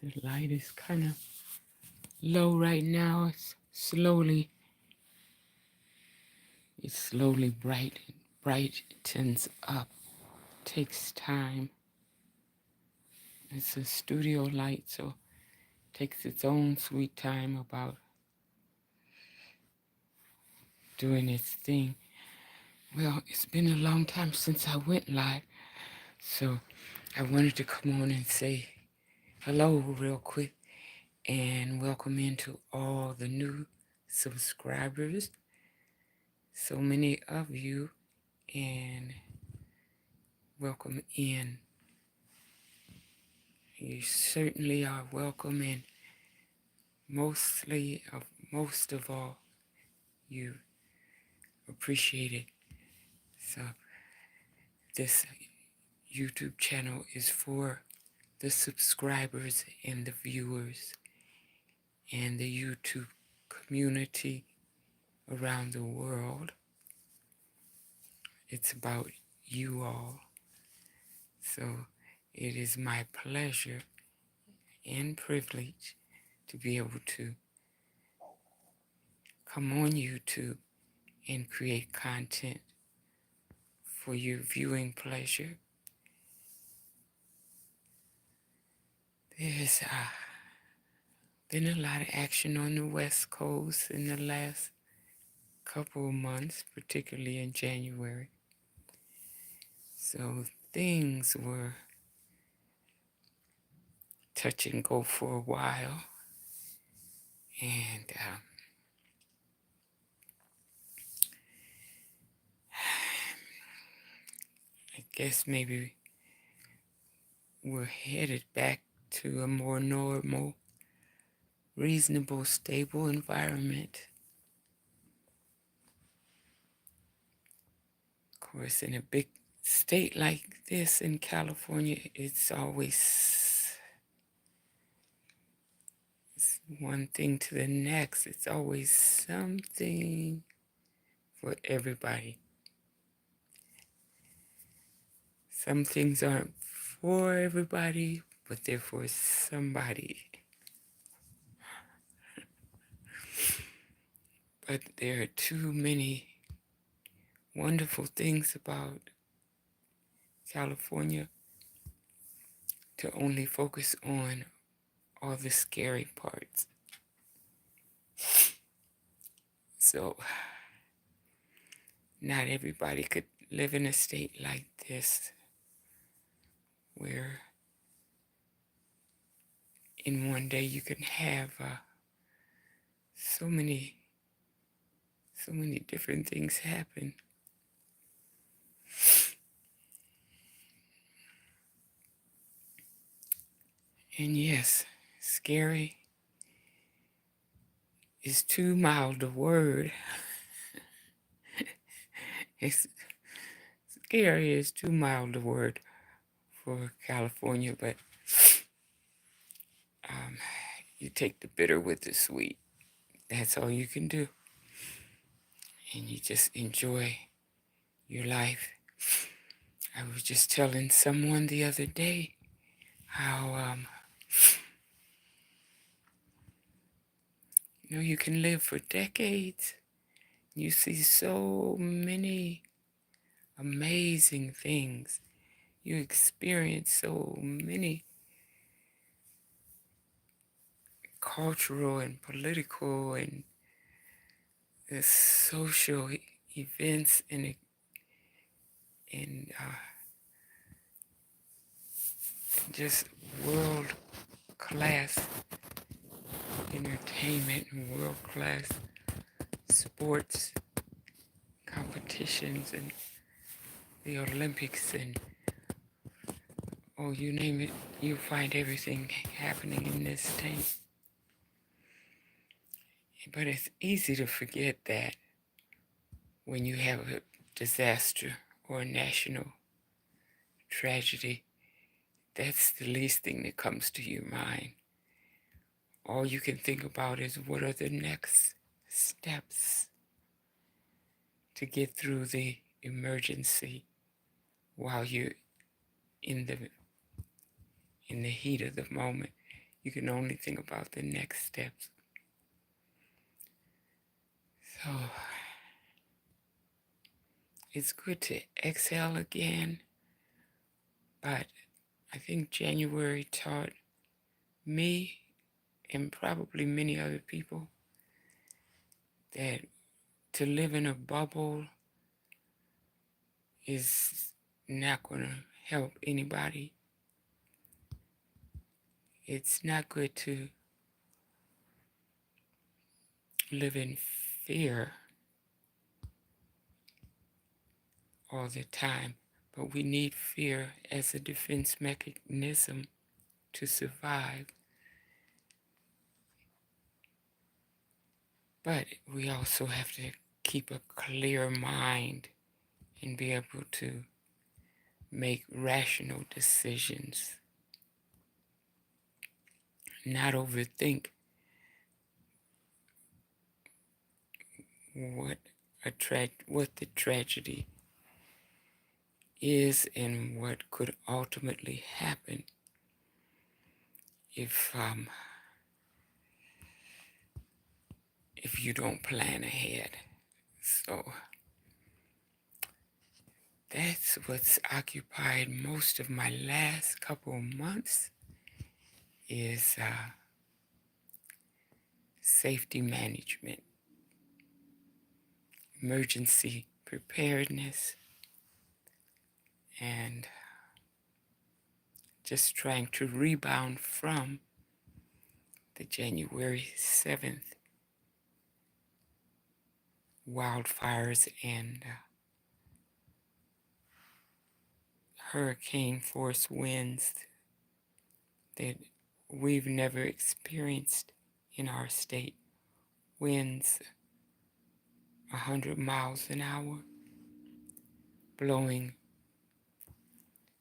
The light is kind of low right now. It slowly brightens up. Takes time. It's a studio light, so it takes its own sweet time about doing its thing. Well, it's been a long time since I went live, so I wanted to come on and say hello real quick and welcome into all the new subscribers. So many of you, and welcome in. You certainly are welcome, and most of all, you appreciate it. So this YouTube channel is for the subscribers and the viewers and the YouTube community around the world. It's about you all. So it is my pleasure and privilege to be able to come on YouTube and create content for your viewing pleasure. There's been a lot of action on the West Coast in the last couple of months, particularly in January. So things were touch and go for a while. And I guess maybe we're headed back to a more normal, reasonable, stable environment. Of course, in a big state like this in California, it's one thing to the next. It's always something for everybody. Some things aren't for everybody, but they're for somebody. But there are too many wonderful things about California to only focus on all the scary parts. So not everybody could live in a state like this where in one day you can have so many different things happen. And yes, scary is too mild a word. Scary is too mild a word for California, but you take the bitter with the sweet. That's all you can do. And you just enjoy your life. I was just telling someone the other day how, you can live for decades. You see so many amazing things. You experience so many cultural and political and social events and just world-class entertainment and world-class sports competitions and the Olympics and you name it, you find everything happening in this thing. But it's easy to forget that when you have a disaster or a national tragedy. That's the least thing that comes to your mind. All you can think about is what are the next steps to get through the emergency while you're in the heat of the moment. You can only think about the next steps. So it's good to exhale again, but I think January taught me and probably many other people that to live in a bubble is not going to help anybody. It's not good to live in fear all the time, but we need fear as a defense mechanism to survive. But we also have to keep a clear mind and be able to make rational decisions, not overthink what the tragedy is and what could ultimately happen if you don't plan ahead. So that's what's occupied most of my last couple of months is safety management, emergency preparedness, and just trying to rebound from the January 7th wildfires and hurricane force winds that we've never experienced in our state. Winds 100 miles an hour, blowing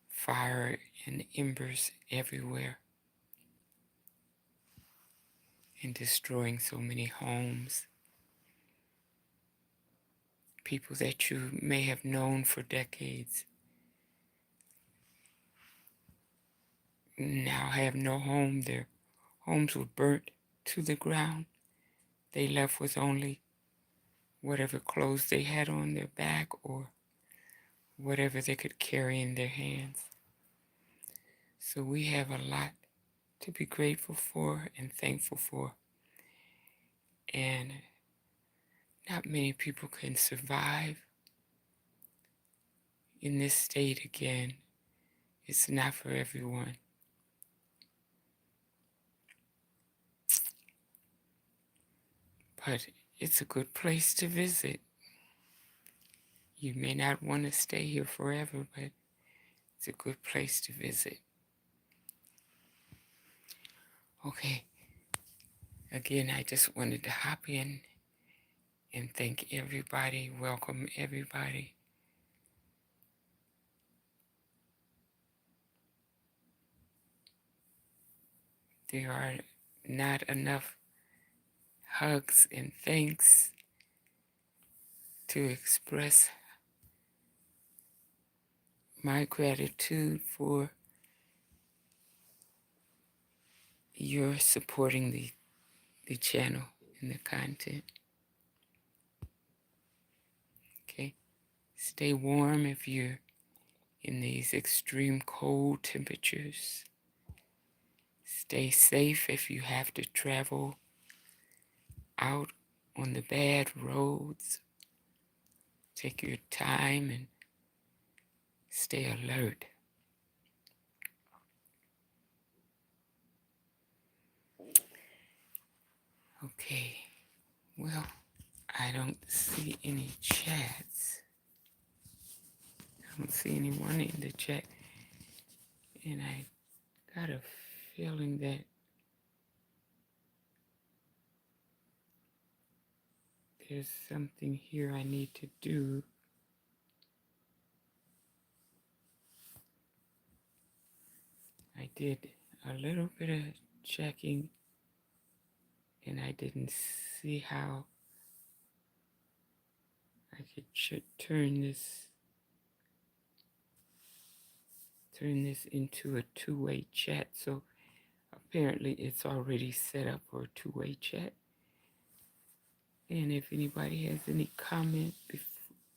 fire and embers everywhere and destroying so many homes. People that you may have known for decades now have no home. Their homes were burnt to the ground. They left with only whatever clothes they had on their back or whatever they could carry in their hands. So we have a lot to be grateful for and thankful for. And not many people can survive in this state again. It's not for everyone. But it's a good place to visit. You may not want to stay here forever, but it's a good place to visit. Okay. Again, I just wanted to hop in and thank everybody, welcome everybody. There are not enough hugs and thanks to express my gratitude for your supporting the channel and the content. Okay, stay warm if you're in these extreme cold temperatures. Stay safe if you have to travel out on the bad roads. Take your time and stay alert. Okay, well, I don't see any chats. I don't see anyone in the chat. And I got a feeling that there's something here I need to do. I did a little bit of checking and I didn't see how I could turn this into a two-way chat. So apparently it's already set up for a two-way chat. And if anybody has any comment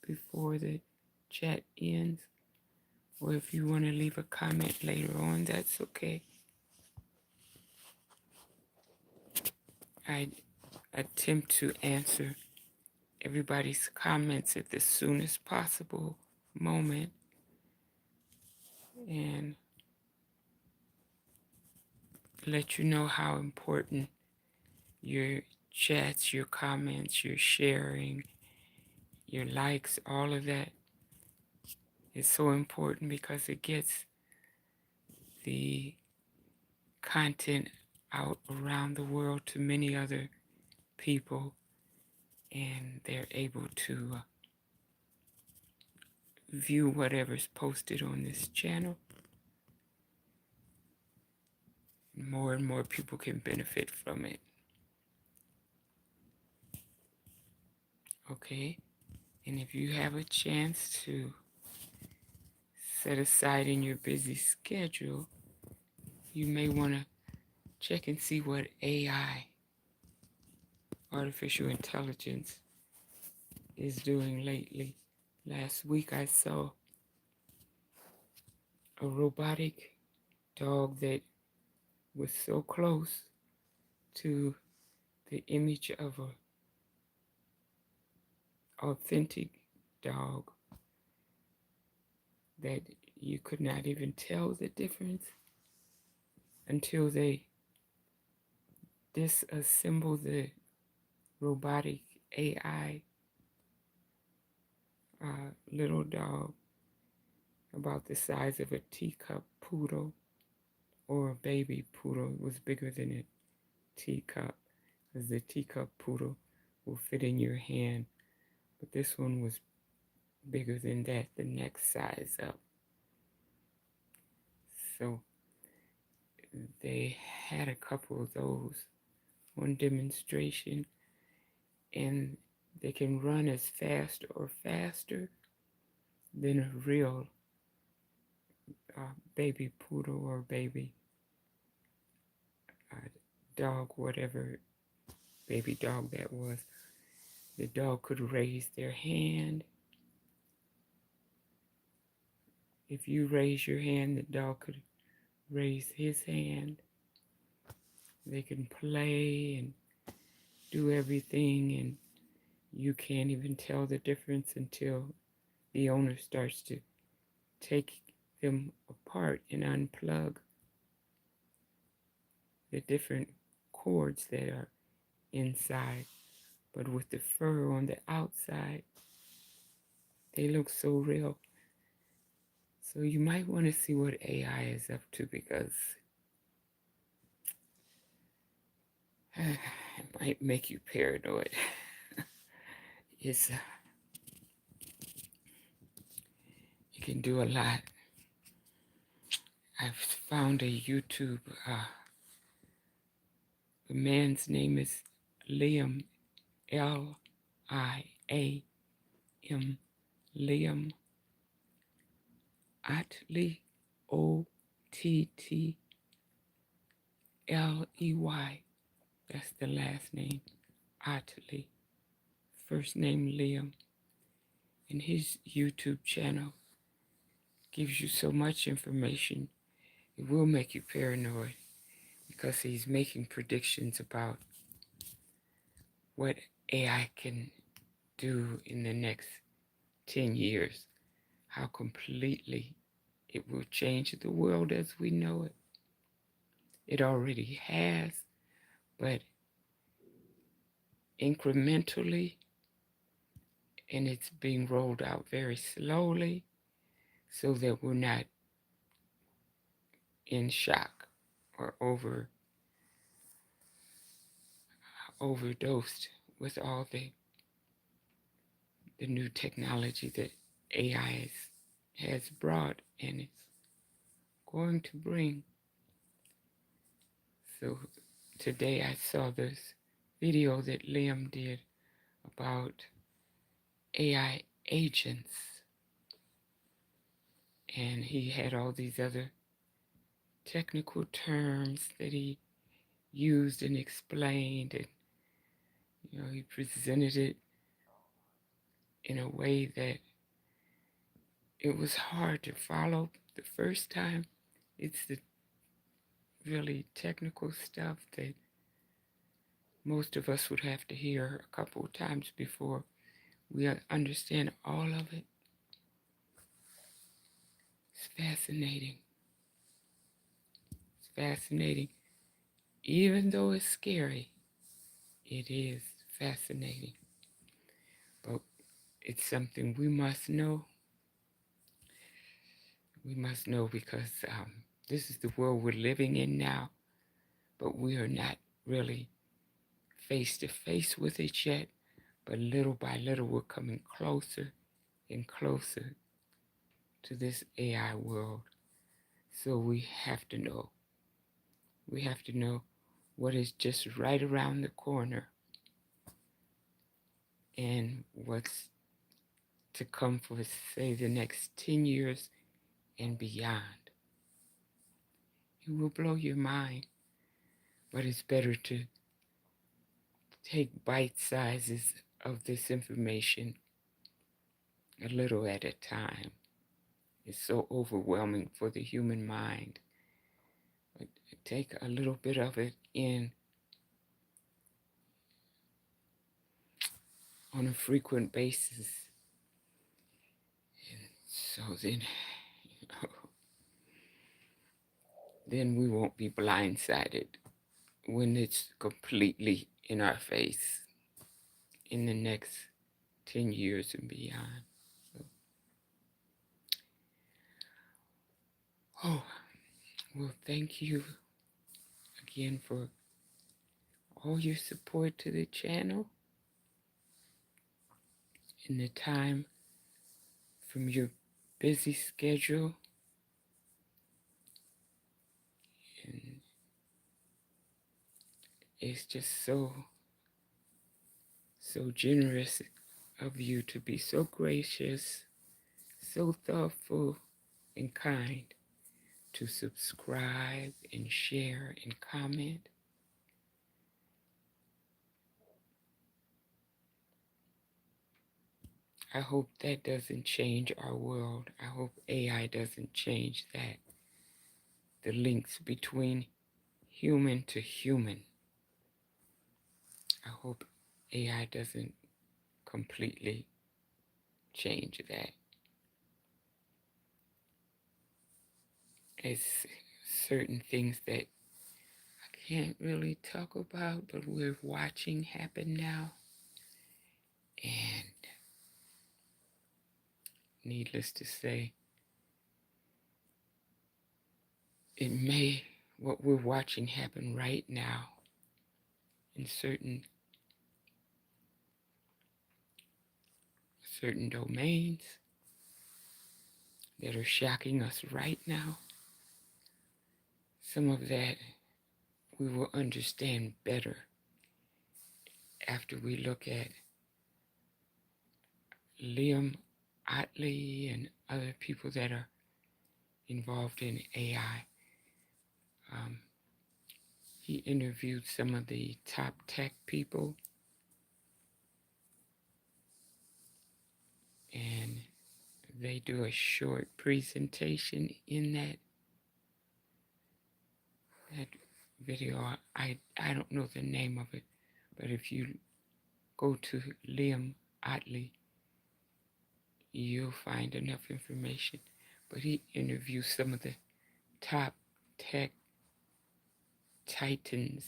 before the chat ends, or if you want to leave a comment later on, that's okay. I attempt to answer everybody's comments at the soonest possible moment and let you know how important your chats, your comments, your sharing, your likes, all of that is so important because it gets the content out around the world to many other people, and they're able to view whatever's posted on this channel. More and more people can benefit from it. Okay? And if you have a chance to set aside in your busy schedule, you may want to check and see what AI, artificial intelligence, is doing lately. Last week I saw a robotic dog that was so close to the image of an authentic dog that you could not even tell the difference until they disassemble the robotic AI little dog about the size of a teacup poodle or a baby poodle. It was bigger than a teacup, because the teacup poodle will fit in your hand, but this one was bigger than that, the next size up. So they had a couple of those on demonstration, and they can run as fast or faster than a real baby poodle or baby dog, whatever baby dog that was. The dog could raise their hand. If you raise your hand, the dog could raise his hand. They can play and do everything, and you can't even tell the difference until the owner starts to take them apart and unplug the different cords that are inside. But with the fur on the outside, they look so real. So you might want to see what AI is up to, because it might make you paranoid. It's you can do a lot. I've found a YouTube. The man's name is Liam, Liam, Liam Ottley, Ottley. That's the last name, Ottley. First name Liam. And his YouTube channel gives you so much information, it will make you paranoid, because he's making predictions about what AI can do in the next 10 years, how completely it will change the world as we know it. It already has, but incrementally, and it's being rolled out very slowly so that we're not in shock or overdosed with all the new technology that AI has brought and it's going to bring. So today I saw this video that Liam did about AI agents, and he had all these other technical terms that he used and explained, and he presented it in a way that it was hard to follow the first time. It's the really technical stuff that most of us would have to hear a couple of times before we understand all of it. It's fascinating. It's fascinating. Even though it's scary, it is fascinating. But it's something we must know. We must know because this is the world we're living in now, but we are not really face to face with it yet. But little by little, we're coming closer and closer to this AI world. So we have to know. We have to know what is just right around the corner and what's to come for, say, the next 10 years and beyond. It will blow your mind, but it's better to take bite sizes of this information a little at a time. It's so overwhelming for the human mind. But take a little bit of it in on a frequent basis. And so then we won't be blindsided when it's completely in our face in the next 10 years and beyond. So, well, thank you again for all your support to the channel and the time from your busy schedule. And it's just so generous of you to be so gracious, so thoughtful and kind, to subscribe and share and comment. I hope that doesn't change our world. I hope AI doesn't change that. The links between human to human. I hope AI doesn't completely change that. It's certain things that I can't really talk about, but we're watching happen now. And needless to say, what we're watching happen right now in certain domains that are shocking us right now. Some of that we will understand better after we look at Liam Otley and other people that are involved in AI. He interviewed some of the top tech people, and they do a short presentation in that video. I don't know the name of it, but if you go to Liam Otley, you'll find enough information. But he interviews some of the top tech titans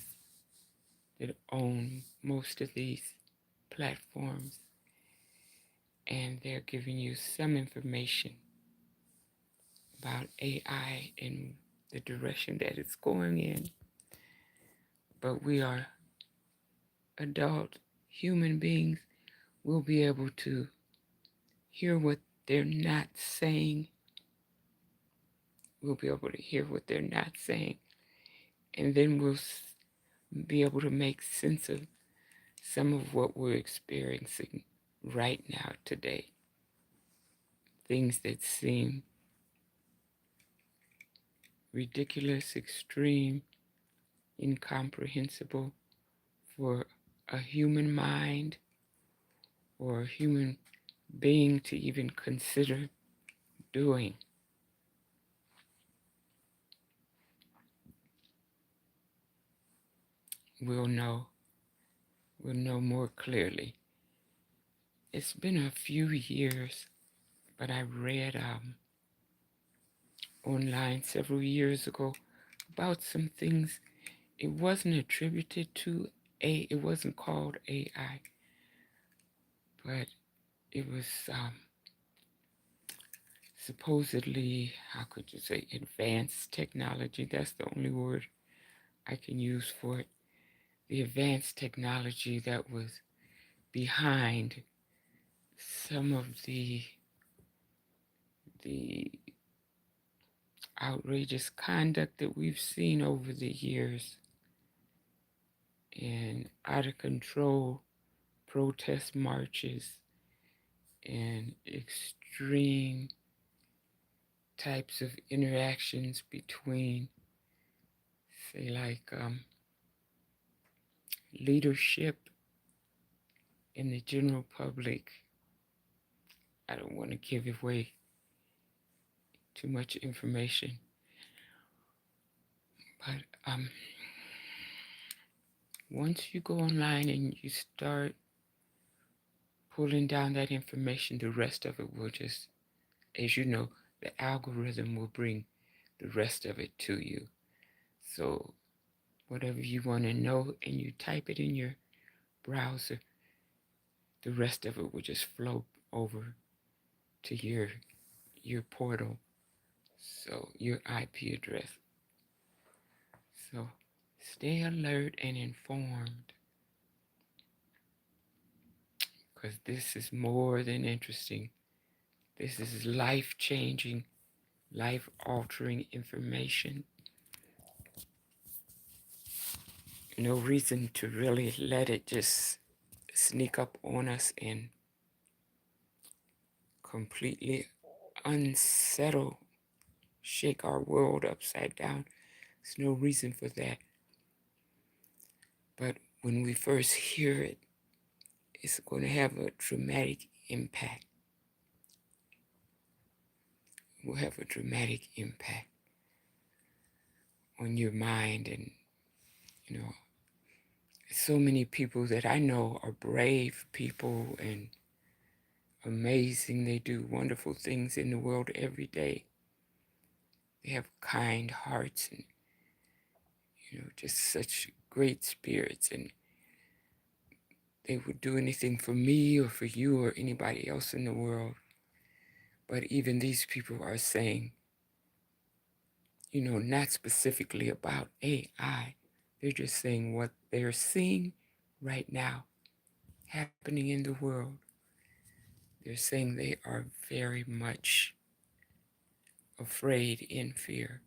that own most of these platforms, and they're giving you some information about AI and the direction that it's going in. But we are adult human beings. We'll be able to hear what they're not saying. We'll be able to hear what they're not saying. And then we'll be able to make sense of some of what we're experiencing right now today. Things that seem ridiculous, extreme, incomprehensible for a human mind or a human being to even consider doing. We'll know. We'll know more clearly. It's been a few years, but I read online several years ago about some things. It wasn't attributed to it wasn't called AI, but it was supposedly, how could you say, advanced technology. That's the only word I can use for it. The advanced technology that was behind some of the outrageous conduct that we've seen over the years and out of control protest marches and extreme types of interactions between, say, like leadership and the general public. I don't want to give away too much information, but once you go online and you start pulling down that information, the rest of it will just, as you know, the algorithm will bring the rest of it to you. So whatever you want to know and you type it in your browser, the rest of it will just flow over to your portal, so your IP address. So stay alert and informed, because this is more than interesting. This is life-changing, life-altering information. No reason to really let it just sneak up on us and completely unsettle, shake our world upside down. There's no reason for that. But when we first hear it, it's going to have a dramatic impact. It will have a dramatic impact on your mind. And, you know, so many people that I know are brave people and amazing. They do wonderful things in the world every day. They have kind hearts and, just such great spirits. And they would do anything for me or for you or anybody else in the world. But even these people are saying, not specifically about AI. They're just saying what they're seeing right now happening in the world. They're saying they are very much afraid, in fear.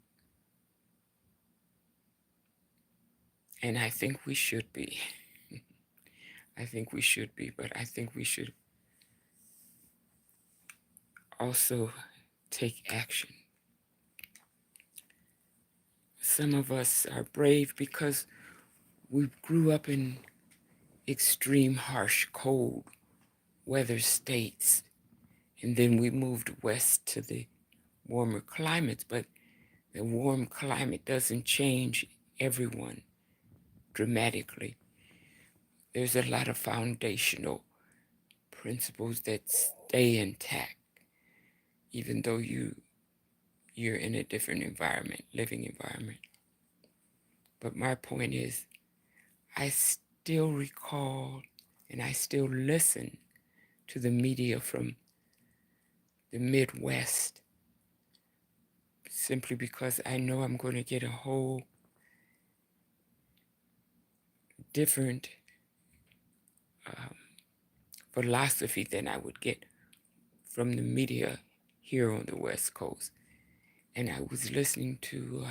And I think we should be. I think we should be, but I think we should also take action. Some of us are brave because we grew up in extreme, harsh, cold weather states, and then we moved west to the warmer climates, but the warm climate doesn't change everyone dramatically. There's a lot of foundational principles that stay intact, even though you're in a different environment, living environment. But my point is, I still recall and I still listen to the media from the Midwest simply because I know I'm going to get a whole different philosophy than I would get from the media here on the West Coast. And I was listening to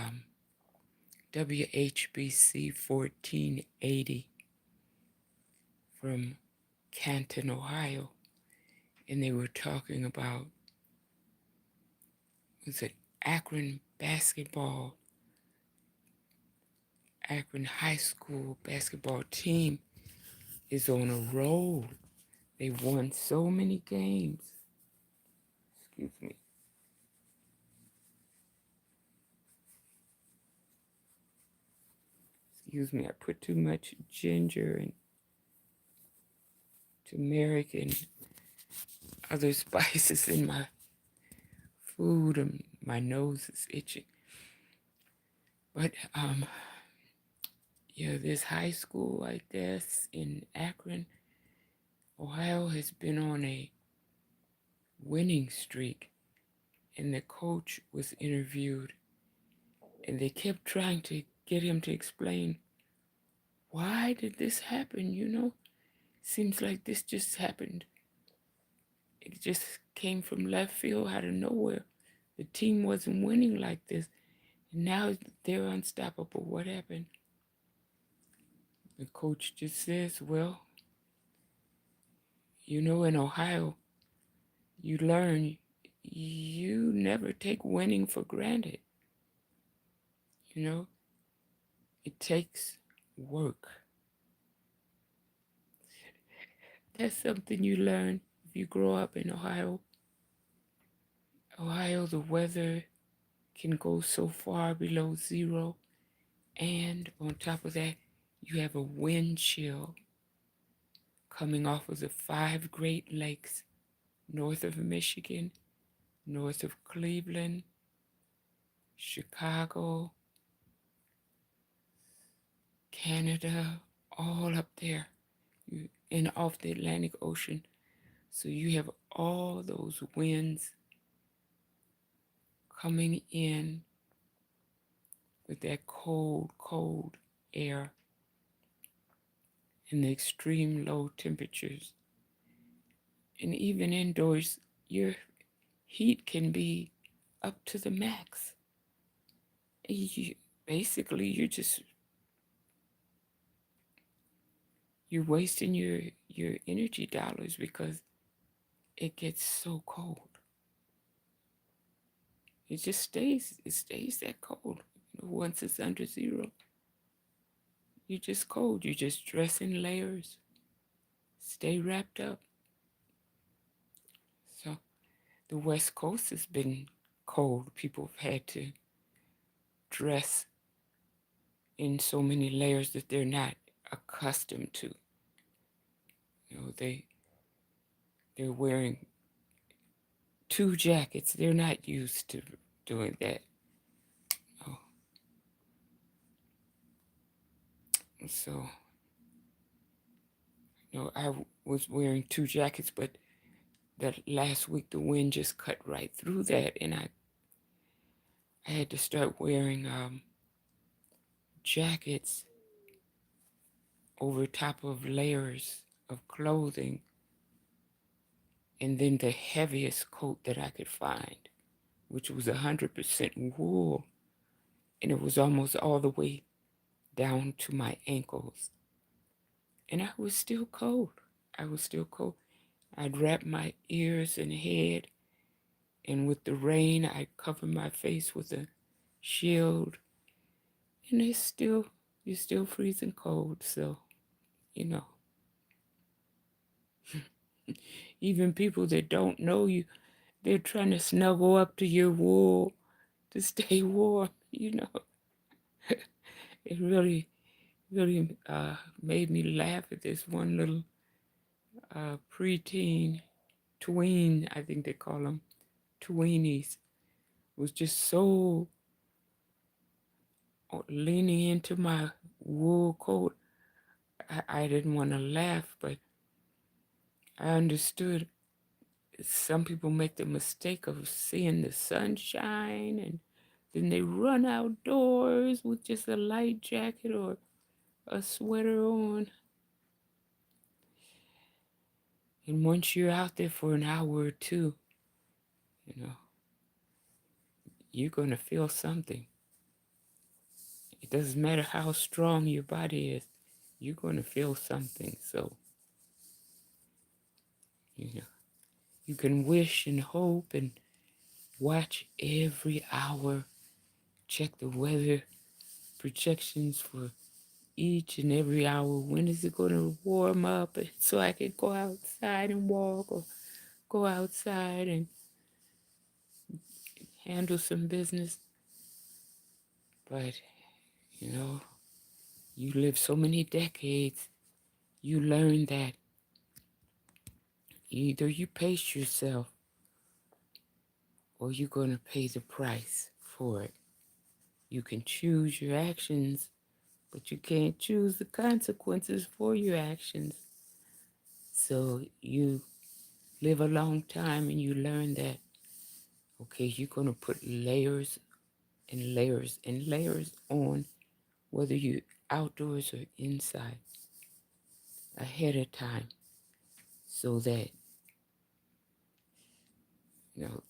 WHBC 1480 from Canton, Ohio, and they were talking about, was it Akron Akron High School basketball team is on a roll. They've won so many games. Excuse me. Excuse me, I put too much ginger and turmeric and other spices in my food, and my nose is itching. But yeah, this high school, I guess, in Akron, Ohio, has been on a winning streak, and the coach was interviewed, and they kept trying to get him to explain, why did this happen? Seems like this just happened. It just came from left field out of nowhere. The team wasn't winning like this, and now they're unstoppable. What happened? The coach just says, well, in Ohio, you learn you never take winning for granted. It takes work. That's something you learn if you grow up in Ohio. Ohio, the weather can go so far below zero, and on top of that, you have a wind chill coming off of the 5 Great Lakes north of Michigan, north of Cleveland, Chicago, Canada, all up there and off the Atlantic Ocean. So you have all those winds coming in with that cold, cold air and the extreme low temperatures. And even indoors, your heat can be up to the max. Basically, you're wasting your energy dollars because it gets so cold. It stays that cold. Once it's under zero, you're just cold. You just dress in layers, stay wrapped up. So the West Coast has been cold. People have had to dress in so many layers that they're not accustomed to. They're wearing 2 jackets. They're not used to doing that. Oh. So, I was wearing 2 jackets, but that last week the wind just cut right through that, and I had to start wearing jackets over top of layers of clothing, and then the heaviest coat that I could find, which was 100% wool, and it was almost all the way down to my ankles. And I was still cold. I'd wrap my ears and head, and with the rain, I'd cover my face with a shield, and you're still freezing cold. So, even people that don't know you, they're trying to snuggle up to your wool to stay warm. It really, really made me laugh at this one little preteen, tween, I think they call them, tweenies, was just so leaning into my wool coat. I didn't want to laugh, but I understood some people make the mistake of seeing the sunshine and then they run outdoors with just a light jacket or a sweater on. And once you're out there for an hour or two, you're going to feel something. It doesn't matter how strong your body is, you're going to feel something. So, you can wish and hope and watch every hour, check the weather projections for each and every hour. When is it going to warm up so I can go outside and walk or go outside and handle some business? But, you know, you live so many decades, you learn that either you pace yourself or you're going to pay the price for it. You can choose your actions, but you can't choose the consequences for your actions. So you live a long time and you learn that, okay, you're going to put layers and layers and layers on, whether you're outdoors or inside, ahead of time, so that,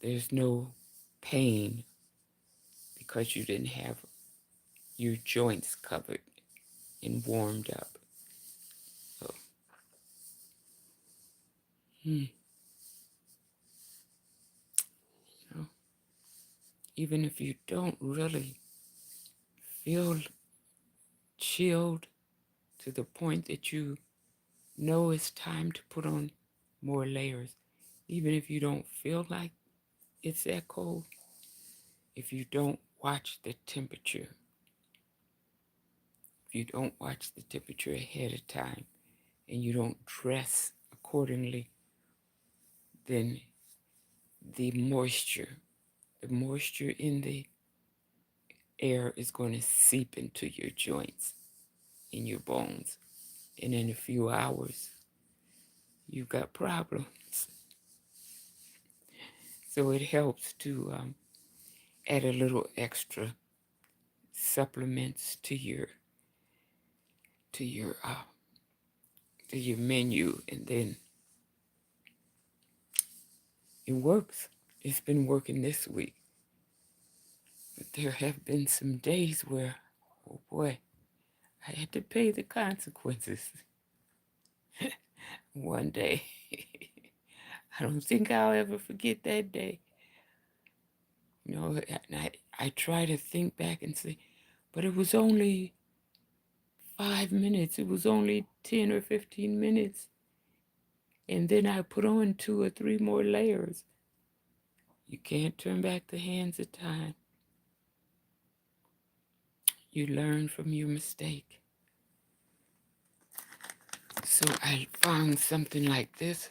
there's no pain because you didn't have your joints covered and warmed up. So, you know, even if you don't really feel chilled to the point that you know it's time to put on more layers, even if you don't feel like it's that cold, if you don't watch the temperature, if you don't watch the temperature ahead of time and you don't dress accordingly, then the moisture in the air is going to seep into your joints, in your bones. And in a few hours, you've got problems. So it helps to add a little extra supplements to your to your menu, and then it works. It's been working this week. But there have been some days where, oh boy, I had to pay the consequences. One day. I don't think I'll ever forget that day. And I try to think back and say, but it was only 5 minutes. It was only 10 or 15 minutes. And then I put on 2 or 3 more layers. You can't turn back the hands of time. You learn from your mistake. So I found something like this.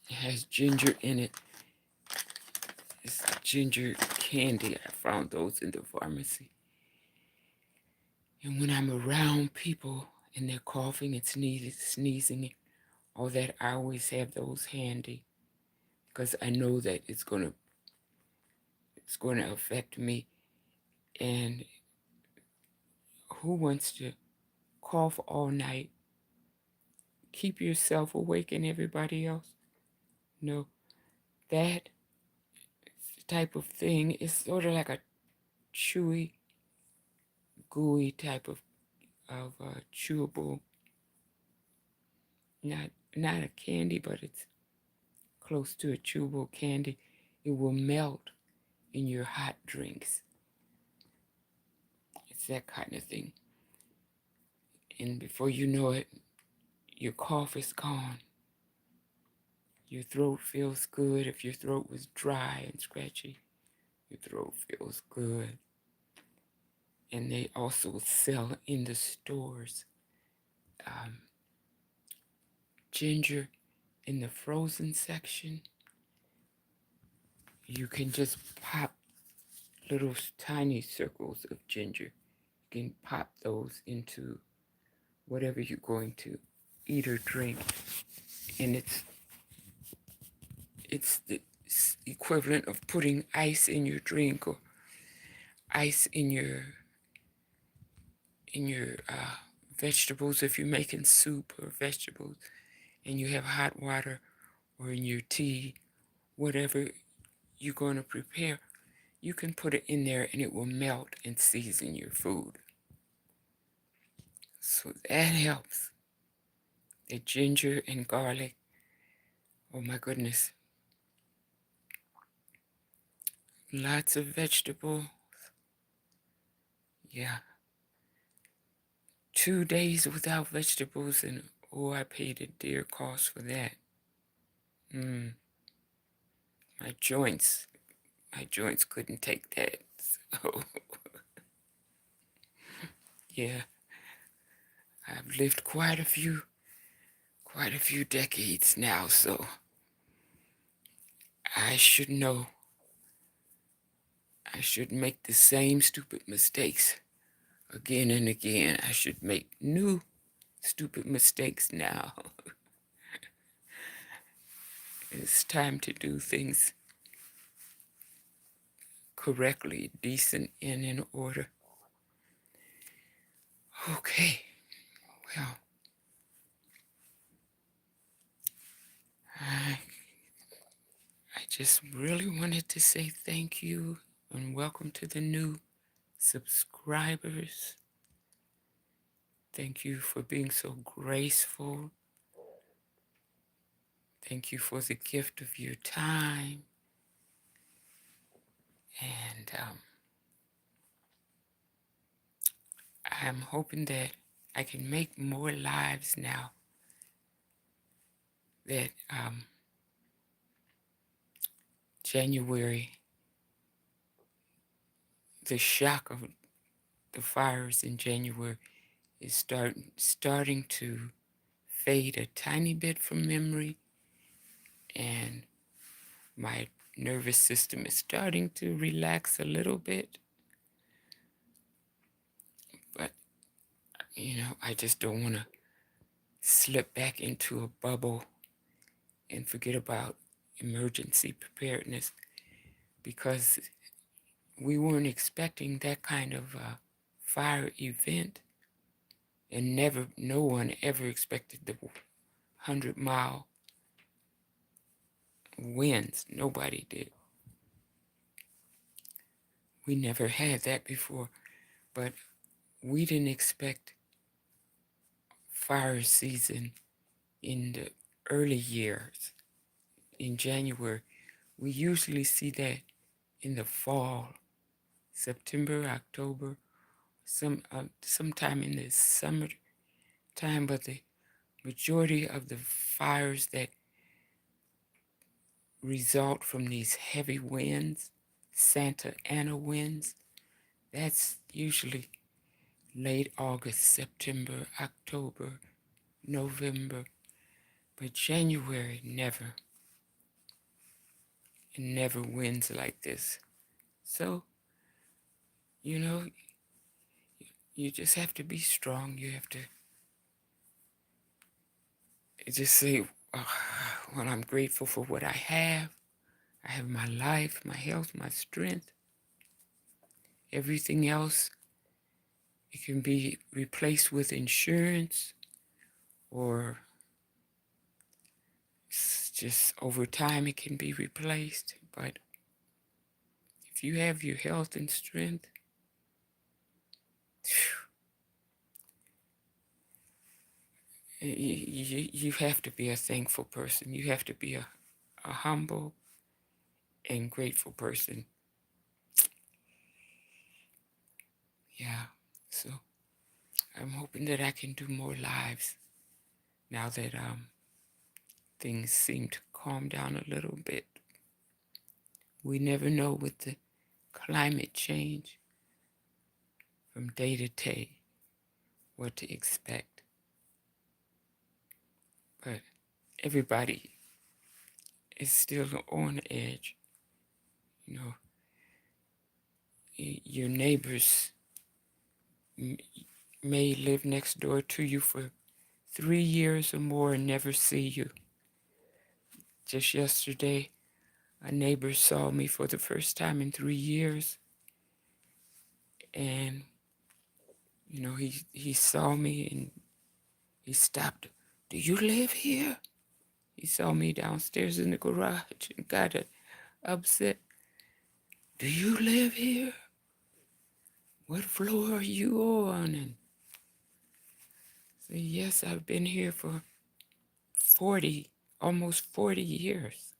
It has ginger in it. It's ginger candy. I found those in the pharmacy. And when I'm around people and they're coughing and sneezing, all that, I always have those handy because I know that it's gonna affect me. And who wants to cough all night, keep yourself awake and everybody else? No, that type of thing is sort of like a chewy, gooey type of chewable. Not a candy, but it's close to a chewable candy. It will melt in your hot drinks. It's that kind of thing. And before you know it, your cough is gone. Your throat feels good. If your throat was dry and scratchy, your throat feels good. And they also sell in the stores ginger in the frozen section. You can just pop little tiny circles of ginger. You can pop those into whatever you're going to eat or drink. And it's the equivalent of putting ice in your drink or ice in your vegetables if you're making soup or vegetables and you have hot water, or in your tea, whatever you're going to prepare, you can put it in there and it will melt and season your food. So that helps. The ginger and garlic, oh my goodness, lots of vegetables. Yeah. 2 days without vegetables, and oh, I paid a dear cost for that. Mm, my joints, my joints couldn't take that. So, yeah, I've lived quite a few decades now, so I should know. I should make the same stupid mistakes again and again. I should make new stupid mistakes now. It's time to do things correctly, decent, and in order. Okay, well, I, I just really wanted to say thank you and welcome to the new subscribers. Thank you for being so graceful. Thank you for the gift of your time. And I'm hoping that I can make more lives now that January, the shock of the fires in January is starting to fade a tiny bit from memory, and my nervous system is starting to relax a little bit. But, I just don't want to slip back into a bubble and forget about emergency preparedness, because we weren't expecting that kind of fire event, and no one ever expected the 100-mile winds. Nobody did. We never had that before, but we didn't expect fire season in the early years in January. We usually see that in the fall, September, October, sometime in the summer time, but the majority of the fires that result from these heavy winds, Santa Ana winds, that's usually late August, September, October, November, but January never. It never wins like this. So, you know, you just have to be strong. You have to just say, well, I'm grateful for what I have. I have my life, my health, my strength. Everything else, it can be replaced with insurance, or just over time it can be replaced. But if you have your health and strength, you have to be a thankful person. You have to be a humble and grateful person. Yeah. So I'm hoping that I can do more lives now that things seem to calm down a little bit. We never know with the climate change from day to day what to expect. But everybody is still on edge. Your neighbors may live next door to you for 3 years or more and never see you. Just yesterday, a neighbor saw me for the first time in 3 years, and he saw me and he stopped. Do you live here? He saw me downstairs in the garage and got upset. Do you live here? What floor are you on? And I said, yes, I've been here for almost 40 years.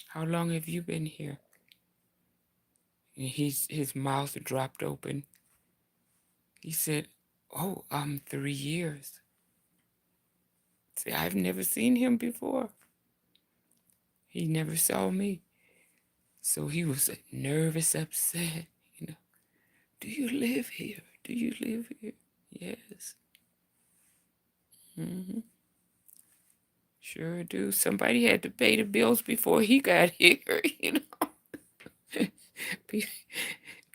How long have you been here? And his mouth dropped open. He said, "Oh, 3 years." See, I've never seen him before. He never saw me. So he was nervous, upset, you know. Do you live here? Do you live here? Yes. Hmm. Sure do. Somebody had to pay the bills before he got here, you know.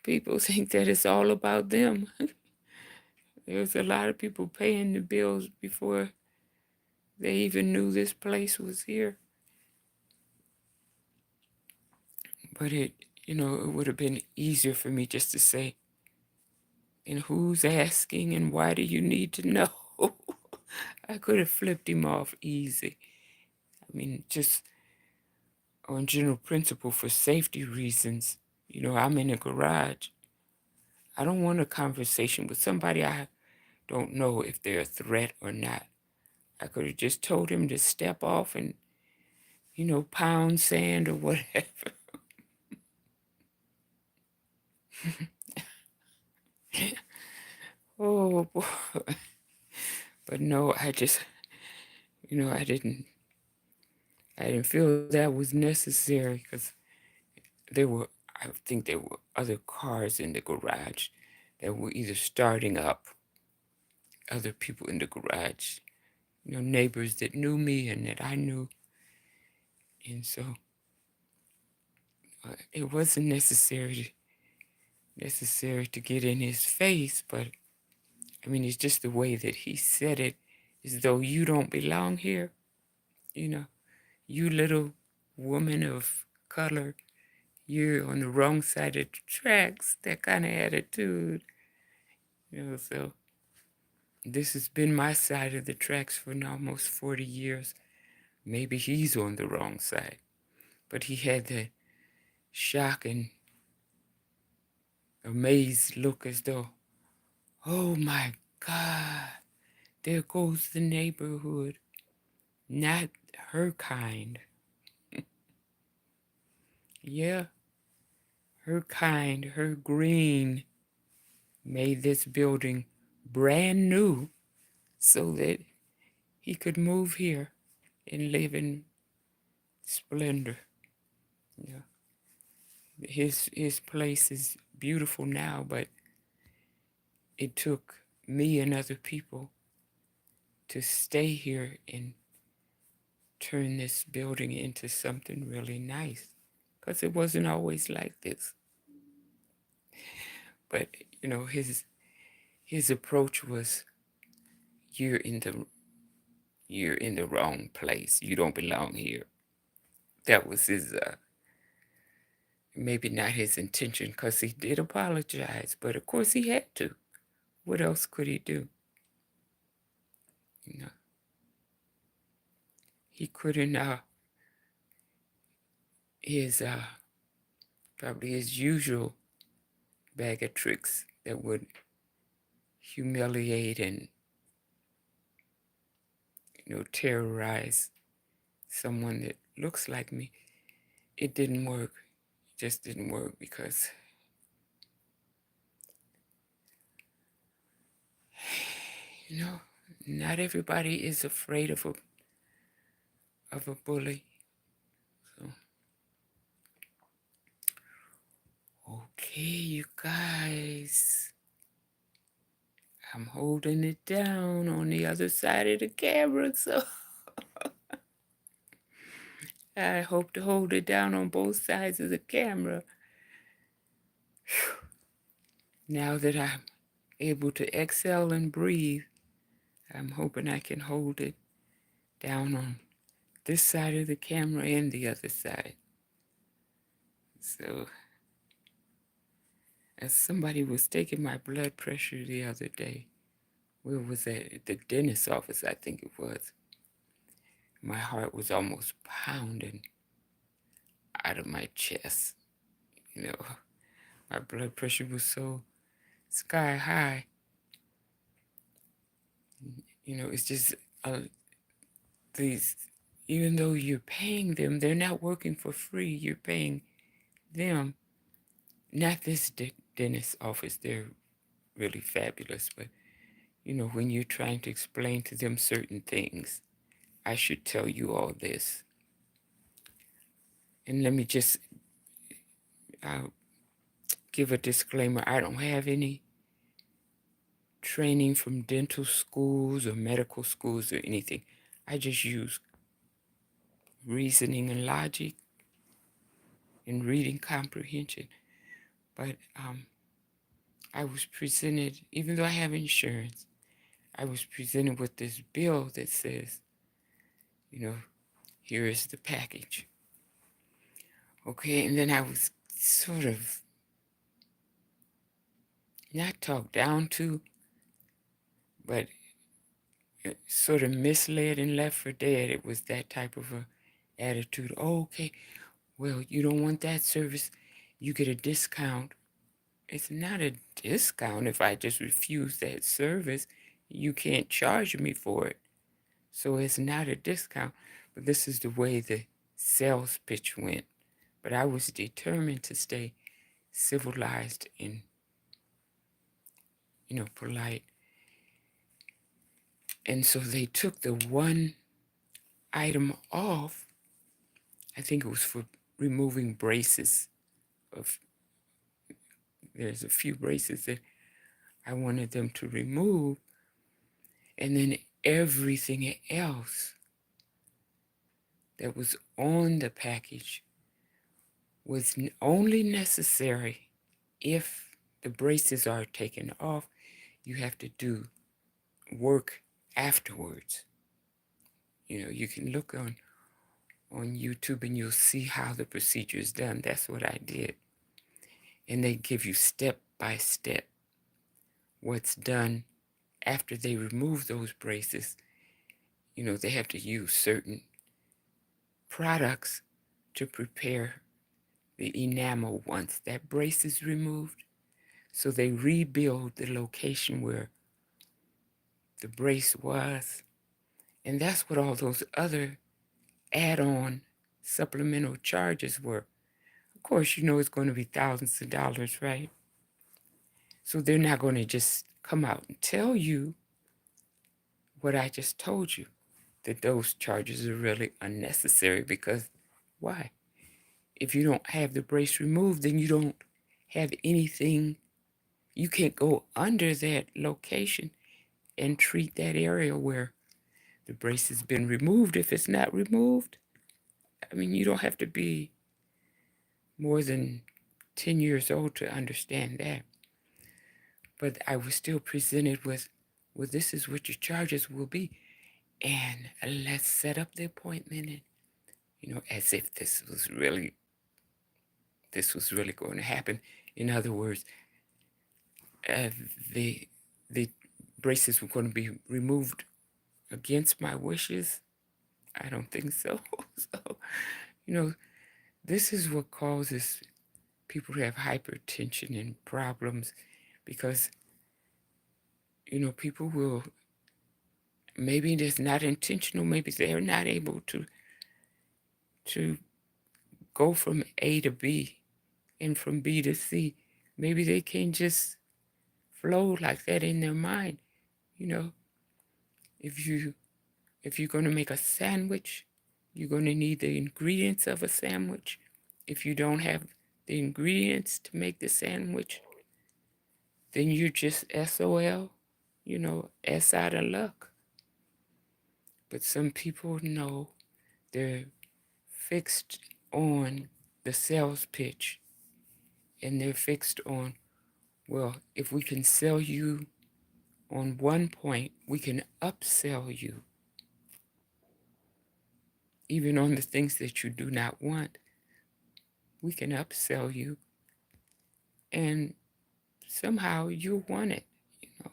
People think that it's all about them. There's a lot of people paying the bills before they even knew this place was here. But it would have been easier for me just to say, and who's asking and why do you need to know? I could have flipped him off easy. I mean, just on general principle for safety reasons. I'm in a garage. I don't want a conversation with somebody I don't know if they're a threat or not. I could have just told him to step off and, pound sand or whatever. Oh, boy. But no, I didn't feel that was necessary because I think there were other cars in the garage that were either starting up, other people in the garage, neighbors that knew me and that I knew. And so it wasn't necessary to get in his face, but I mean, it's just the way that he said it, as though you don't belong here, you know, you little woman of color, you're on the wrong side of the tracks, that kind of attitude, so this has been my side of the tracks for almost 40 years. Maybe he's on the wrong side, but he had the shock and amazed look as though, oh my God, there goes the neighborhood. Not her kind. Yeah, her kind, her green made this building brand new so that he could move here and live in splendor. Yeah. His place is beautiful now, but it took me and other people to stay here and turn this building into something really nice. Because it wasn't always like this. But his approach was, you're in the you're in the wrong place. You don't belong here. That was his maybe not his intention, because he did apologize, but of course he had to. What else could he do? You know, he couldn't his probably his usual bag of tricks that would humiliate and terrorize someone that looks like me. It didn't work. It just didn't work because you know not everybody is afraid of a bully. So okay, you guys, I'm holding it down on the other side of the camera, so I hope to hold it down on both sides of the camera. Now that I'm able to exhale and breathe, I'm hoping I can hold it down on this side of the camera and the other side. So, as somebody was taking my blood pressure the other day, where was that? At the dentist's office, I think it was. My heart was almost pounding out of my chest. My blood pressure was so sky high. It's just these, even though you're paying them, they're not working for free. You're paying them Not this dentist office, they're really fabulous, but when you're trying to explain to them certain things, I should tell you all this. And let me just give a disclaimer. I don't have any training from dental schools or medical schools or anything. I just use reasoning and logic and reading comprehension. But I was presented, even though I have insurance, I was presented with this bill that says, here is the package. Okay, and then I was sort of not talked down to, but sort of misled and left for dead. It was that type of a attitude. Oh, okay, well, you don't want that service, you get a discount. It's not a discount if I just refuse that service. You can't charge me for it. So it's not a discount. But this is the way the sales pitch went. But I was determined to stay civilized and, polite. And so they took the one item off. I think it was for removing braces. There's a few braces that I wanted them to remove. And then everything else that was on the package was only necessary if the braces are taken off. You have to do work afterwards. You can look on YouTube and you'll see how the procedure is done. That's what I did. And they give you step by step what's done after they remove those braces. They have to use certain products to prepare the enamel once that brace is removed. So they rebuild the location where the brace was. And that's what all those other add-on supplemental charges were. Of course, it's going to be thousands of dollars, right? So they're not going to just come out and tell you what I just told you, that those charges are really unnecessary. Because why? If you don't have the brace removed, then you don't have anything. You can't go under that location and treat that area where the brace has been removed. If it's not removed, you don't have to be more than 10 years old to understand that. But I was still presented with, well, this is what your charges will be. And let's set up the appointment. And, as if this was really going to happen. In other words, the braces were going to be removed against my wishes. I don't think so. So, this is what causes people to have hypertension and problems, because, people will, maybe it's not intentional, maybe they're not able to go from A to B and from B to C. Maybe they can't just flow like that in their mind. If you're going to make a sandwich, you're going to need the ingredients of a sandwich. If you don't have the ingredients to make the sandwich, then you're just SOL, S out of luck. But some people know they're fixed on the sales pitch, and they're fixed on, well, if we can sell you on one point, we can upsell you. Even on the things that you do not want, we can upsell you, and somehow you'll want it.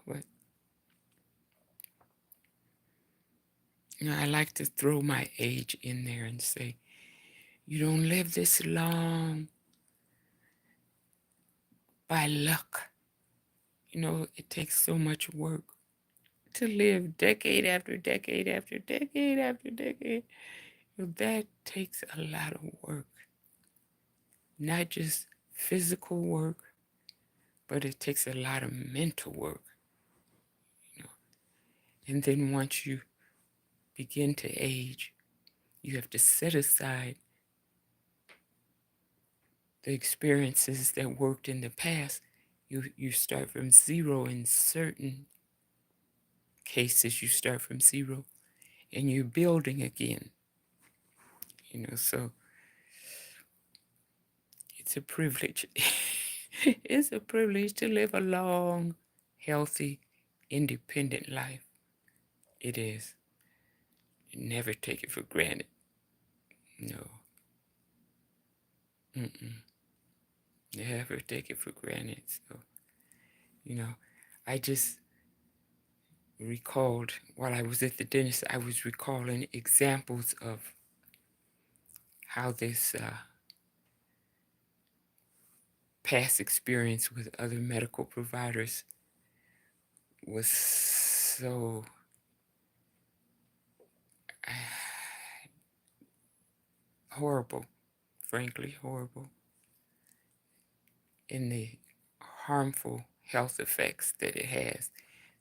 But I like to throw my age in there and say, you don't live this long by luck. It takes so much work to live decade after decade after decade after decade. That takes a lot of work. Not just physical work, but it takes a lot of mental work. You know. And then once you begin to age, you have to set aside the experiences that worked in the past. You start from zero in certain cases. You start from zero, and you're building again. So it's a privilege. It's a privilege to live a long, healthy, independent life. It is. Never take it for granted. No. Mm-mm. Never take it for granted. So, I just recalled while I was at the dentist, I was recalling examples of how this past experience with other medical providers was so horrible, frankly horrible, in the harmful health effects that it has.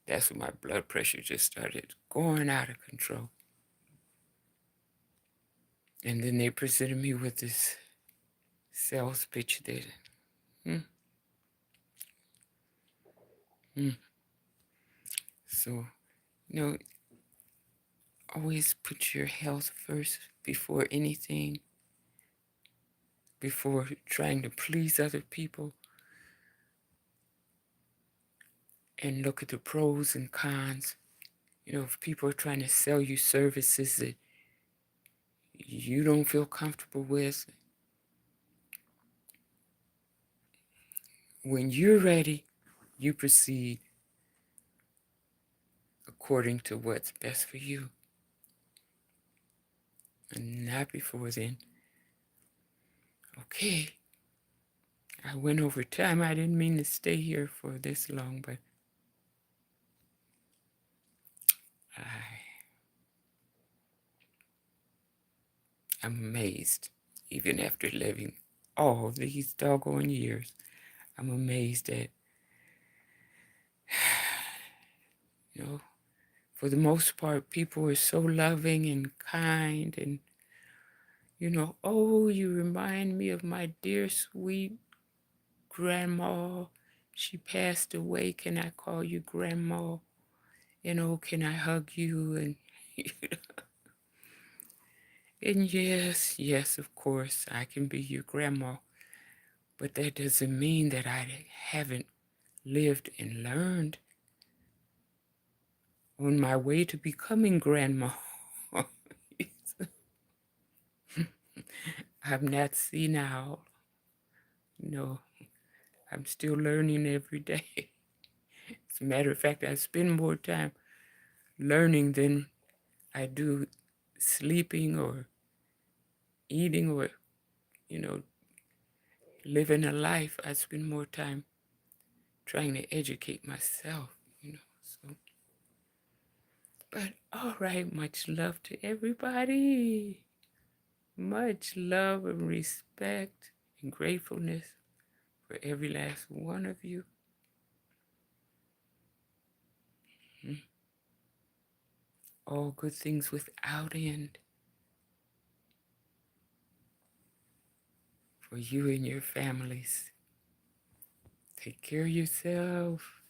That's when my blood pressure just started going out of control. And then they presented me with this sales pitch that, so, always put your health first before anything, before trying to please other people, and look at the pros and cons. If people are trying to sell you services that you don't feel comfortable with, when you're ready, you proceed according to what's best for you, and not before then. Okay, I went over time. I didn't mean to stay here for this long, but I'm amazed, even after living all these doggone years. I'm amazed that, for the most part, people are so loving and kind, and, oh, you remind me of my dear, sweet grandma. She passed away. Can I call you grandma? Can I hug you? And, and yes, of course, I can be your grandma. But that doesn't mean that I haven't lived and learned on my way to becoming grandma. I'm not senile. No, I'm still learning every day. As a matter of fact, I spend more time learning than I do sleeping or eating or, living a life. I spend more time trying to educate myself, so. But all right, much love to everybody. Much love and respect and gratefulness for every last one of you. All good things without end for you and your families. Take care of yourself.